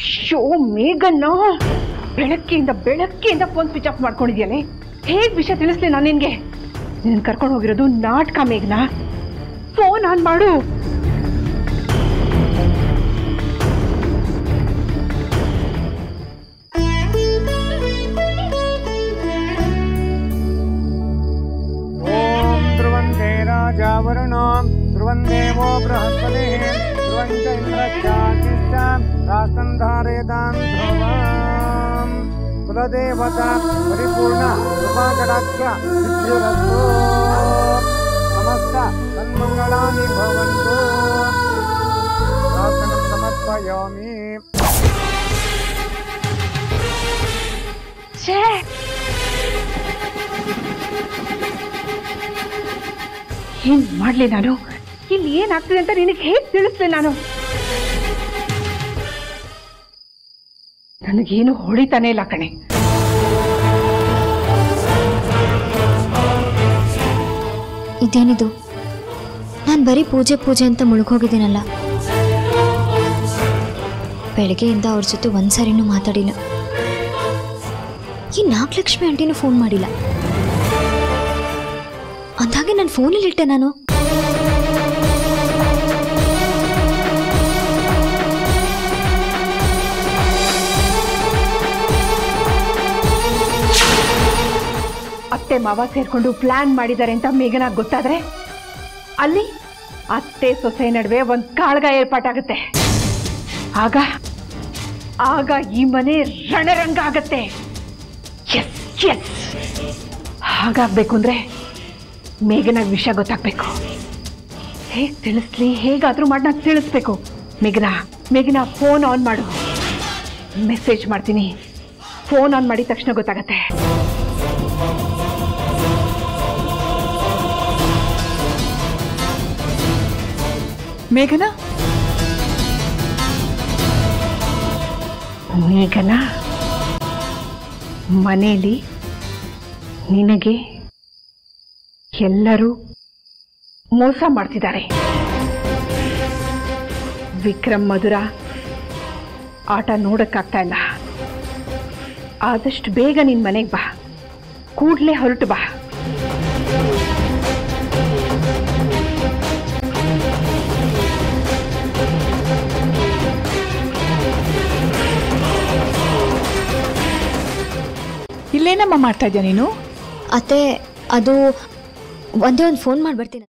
Show ಮೇಘನ್ನ ಬೆಳಕ್ಕೆಯಿಂದ phone switch off ಮಾಡ್ಕೊಂಡಿದ್ಯಾನೆ. ಹೇಗೆ ವಿಷಯ ತಿಳಿಸ್ಲಿ ನಾನು ನಿನ್ಗೆ? ನಿನ್ನ ಕರ್ಕೊಂಡು ಹೋಗಿರೋದು ನಾಟಕ ಮೇಘನಾ. ಫೋನ್ ಆನ್ ಮಾಡು. ध्रुवन्देवो बृहस्पतिः ध्रुवञ्च इन्द्रश्चाग्निश्च राष्ट्रं धारयतां ध्रुवम् कुलदेवता परिपूर्ण कृपाकटाक्ष सिद्धिरस्तु समस्त सन्मङ्गलानि भवन्तु प्रार्थनां समर्पयामि। ಏನ್ ಮಾಡ್ಲಿ ನಾನು? ಇಲ್ಲಿ ಏನಾಗ್ತದೆ ಅಂತ ನಿನಗೆ ಹೇಗೆ ತಿಳಿಸ್ಲಿ ನಾನು? ನನಗೇನು ಹೊಳಿತಾನೆ ಇಲ್ಲ ಕಣೆ. ಇದೇನಿದು? ನಾನು ಬರೀ ಪೂಜೆ ಅಂತ ಮುಳುಗೋಗಿದ್ದೀನಲ್ಲ. ಬೆಳಗ್ಗೆಯಿಂದ ಅವ್ರ ಜೊತೆ ಒಂದ್ಸರಿನೂ ಮಾತಾಡಿಲ್ಲ. ಈ ನಾಗಲಕ್ಷ್ಮಿ ಆಂಟಿನೂ ಫೋನ್ ಮಾಡಿಲ್ಲ. ಅಂದಾಗೆ ನನ್ನ ಫೋನಲ್ಲಿ ಇಟ್ಟೆ ನಾನು. ಅತ್ತೆ ಮಾವ ಸೇರ್ಕೊಂಡು ಪ್ಲಾನ್ ಮಾಡಿದ್ದಾರೆ ಅಂತ ಮೇಘನಾಗ್ ಗೊತ್ತಾದ್ರೆ ಅಲ್ಲಿ ಅತ್ತೆ ಸೊಸೆ ನಡುವೆ ಒಂದು ಕಾಳಗ ಏರ್ಪಾಟಾಗುತ್ತೆ. ಆಗ ಈ ಮನೆ ರಣರಂಗ ಆಗತ್ತೆ. ಹಾಗಾಗ್ಬೇಕು ಅಂದ್ರೆ ಮೇಘನಾಗ್ ವಿಷಯ ಗೊತ್ತಾಗ್ಬೇಕು. ಹೇಗೆ ತಿಳಿಸ್ಲಿ? ಹೇಗಾದ್ರೂ ಮಾಡಿ ನಾನು ತಿಳಿಸ್ಬೇಕು. ಮೇಘನಾ ಫೋನ್ ಆನ್ ಮಾಡು. ಮೆಸೇಜ್ ಮಾಡ್ತೀನಿ. ಫೋನ್ ಆನ್ ಮಾಡಿದ ತಕ್ಷಣ ಗೊತ್ತಾಗತ್ತೆ. ಮೇಘನಾ ಮನೆಯಲ್ಲಿ ನಿನಗೆ ಎಲ್ಲರೂ ಮೋಸ ಮಾಡ್ತಿದ್ದಾರೆ. ವಿಕ್ರಮ್ ಮಧುರ ಆಟ ನೋಡಕ್ಕಾಗ್ತಾ ಇಲ್ಲ. ಆದಷ್ಟು ಬೇಗ ನಿನ್ ಮನೆಗೆ ಬಾ. ಕೂಡ್ಲೇ ಹೊರಟು ಬಾ. ಇಲ್ಲೇನಮ್ಮ ಮಾಡ್ತಾ ಇದ್ಯಾ ನೀನು? ಅತ್ತೆ, ಅದು ಒಂದೇ ಒಂದು ಫೋನ್ ಮಾಡಿ ಬರ್ತೀನಿ.